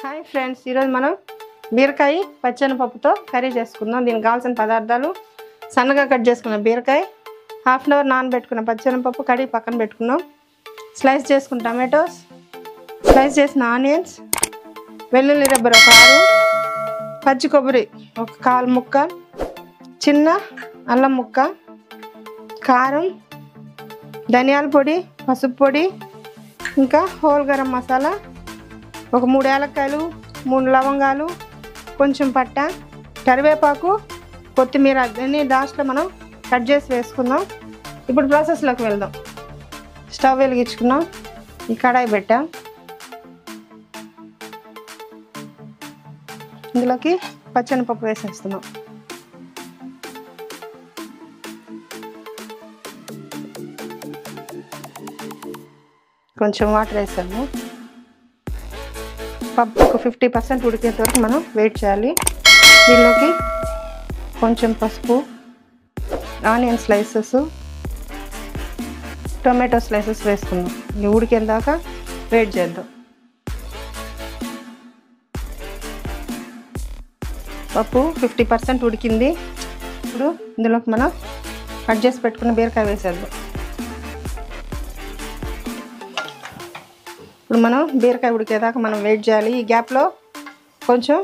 Hi friends, ఈరోజు మనం బీరకాయ పచ్చెనపప్పుతో కర్రీ చేసుకుందాం. దీనికి కావాల్సిన పదార్థాలు: సన్నగా కట్ చేసుకున్న బీరకాయ, హాఫ్ అన్ అవర్ నానబెట్టుకున్న పచ్చెనపప్పు కడిగి పక్కన పెట్టుకున్నాం, స్లైస్ చేసుకున్న టమాటోస్, స్లైస్ చేసిన ఆనియన్స్, వెల్లుల్లి రబ్బర్ ఒక 6, పచ్చి కొబ్బరి ఒక 1/4 ముక్క, చిన్న అల్లం ముక్క, కారం, ధనియాల పొడి, పసుపు పొడి, ఇంకా హోల్ గరం మసాలా, ఒక 3 యాలక్కాయలు, 3 లవంగాలు, కొంచెం పట్ట, కరివేపాకు, కొత్తిమీర అన్నీ లాస్ట్లో మనం కట్ చేసి వేసుకుందాం. ఇప్పుడు ప్రాసెస్లోకి వెళ్దాం. స్టవ్ వెలిగించుకున్నాం, ఈ కడాయి పెట్టాం. ఇందులోకి పచ్చెనపప్పు వేసేస్తున్నాం. కొంచెం వాటర్ వేసాము. పప్పు ఒక 50% ఉడికేంత వరకు మనం వెయిట్ చేయాలి. దీనిలోకి కొంచెం పసుపు, ఆనియన్ స్లైసెస్, టొమాటో స్లైసెస్ వేసుకుందాం. ఇది ఉడికేందాకా వెయిట్ చేద్దాం. పప్పు 50% ఉడికింది. ఇప్పుడు ఇందులోకి మనం కట్ చేసి పెట్టుకున్న బీరకాయ వేసేద్దాం. ఇప్పుడు మనం బీరకాయ ఉడికేదాకా మనం వెయిట్ చేయాలి. ఈ గ్యాప్లో కొంచెం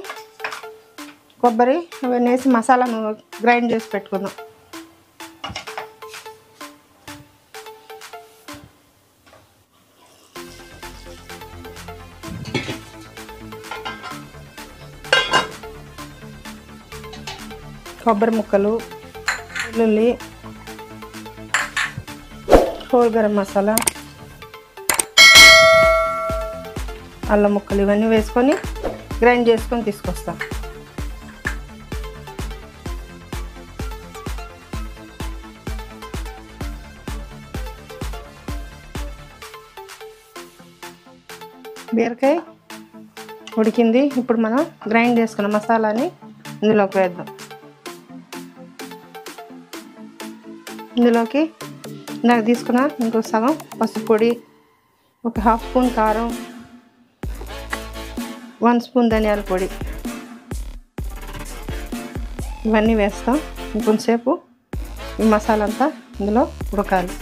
కొబ్బరి అవన్నీ వేసి మసాలాను గ్రైండ్ చేసి పెట్టుకుందాం. కొబ్బరి ముక్కలు, వెల్లుల్లి, హోల్ గరం మసాలా, అల్లం ముక్కలు ఇవన్నీ వేసుకొని గ్రైండ్ చేసుకొని తీసుకొస్తాం. బీరకాయ ఉడికింది. ఇప్పుడు మనం గ్రైండ్ చేసుకున్న మసాలాని ఇందులోకి వేద్దాం. ఇందులోకి నాకు తీసుకున్న ఇంకో సగం పసుపు పొడి, ఒక 1/2 స్పూన్ కారం, 1 స్పూన్ ధనియాల పొడి ఇవన్నీ వేస్తాం. ఇంకొంచెంసేపు ఈ మసాలా అంతా ఇందులో ఉడకాలి.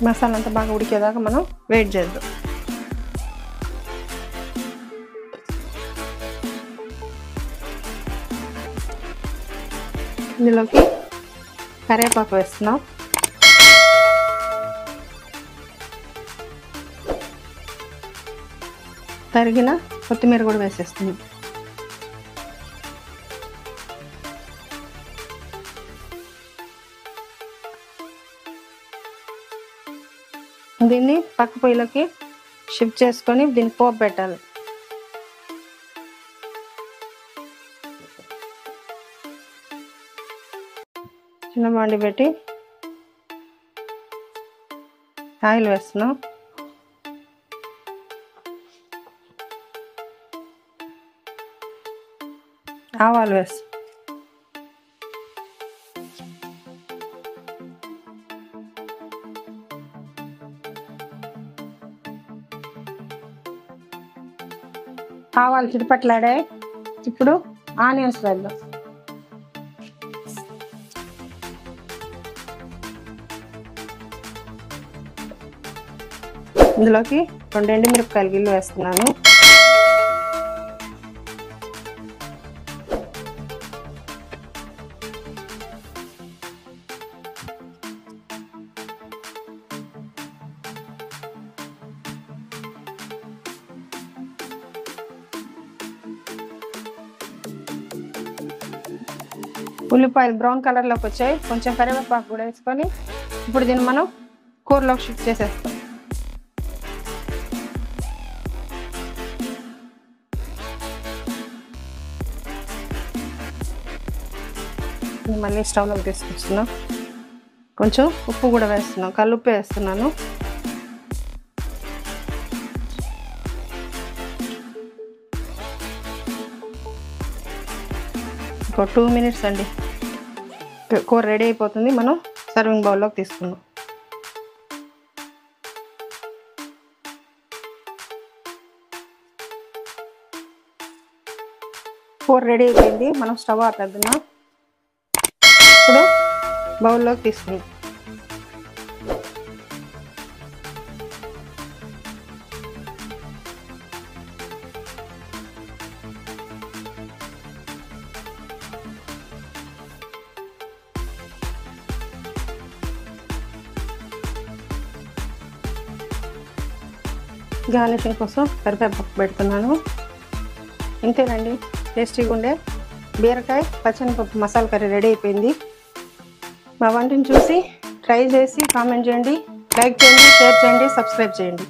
మసాలా అంతా బాగా ఉడికేదాకా మనం వెయిట్ చేద్దాం. ఇందులోకి కరివేపాకు వేస్తున్నాం. తరిగిన కొత్తిమీర కూడా వేసేస్తున్నాం. దీన్ని పక్క పొయ్యిలోకి షిఫ్ట్ చేసుకొని దీన్ని పోపు పెట్టాలి. చిన్న బాండి పెట్టి ఆయిల్ వేస్తున్నాం. ఆవాలు వేస్తాం. ఆవాలు చిటపట్లాడాయి. ఇప్పుడు ఆనియన్స్ వేద్దాం. ఇందులోకి 2 ఎండుమిరపకాయలు గిల్లు వేస్తున్నాను. ఉల్లిపాయలు బ్రౌన్ కలర్లోకి వచ్చాయి. కొంచెం కరివేపాకు కూడా వేసుకొని ఇప్పుడు దీన్ని మనం కూరలోకి షిఫ్ట్ చేసేస్తాం. మళ్ళీ స్టవ్లోకి తీసుకొస్తున్నాం. కొంచెం ఉప్పు కూడా వేస్తున్నాం. కల్లుప్పు వేస్తున్నాను. ఒక 2 మినిట్స్ అండి. కూర రెడీ అయిపోతుంది. మనం సర్వింగ్ బౌల్లోకి తీసుకుందాం. కూర రెడీ అయిపోయింది. మనం స్టవ్ ఆపేద్దాం. ఇప్పుడు బౌల్లోకి తీసుకుందాం. గార్నిషింగ్ కోసం కరివేపాకు పెడుతున్నాను. ఇంతేనండి, టేస్టీగా ఉండే బీరకాయ పచ్చెనపప్పు మసాలా కర్రీ రెడీ అయిపోయింది. మా వంటని చూసి ట్రై చేసి కామెంట్ చేయండి, లైక్ చేయండి, షేర్ చేయండి, సబ్స్క్రైబ్ చేయండి.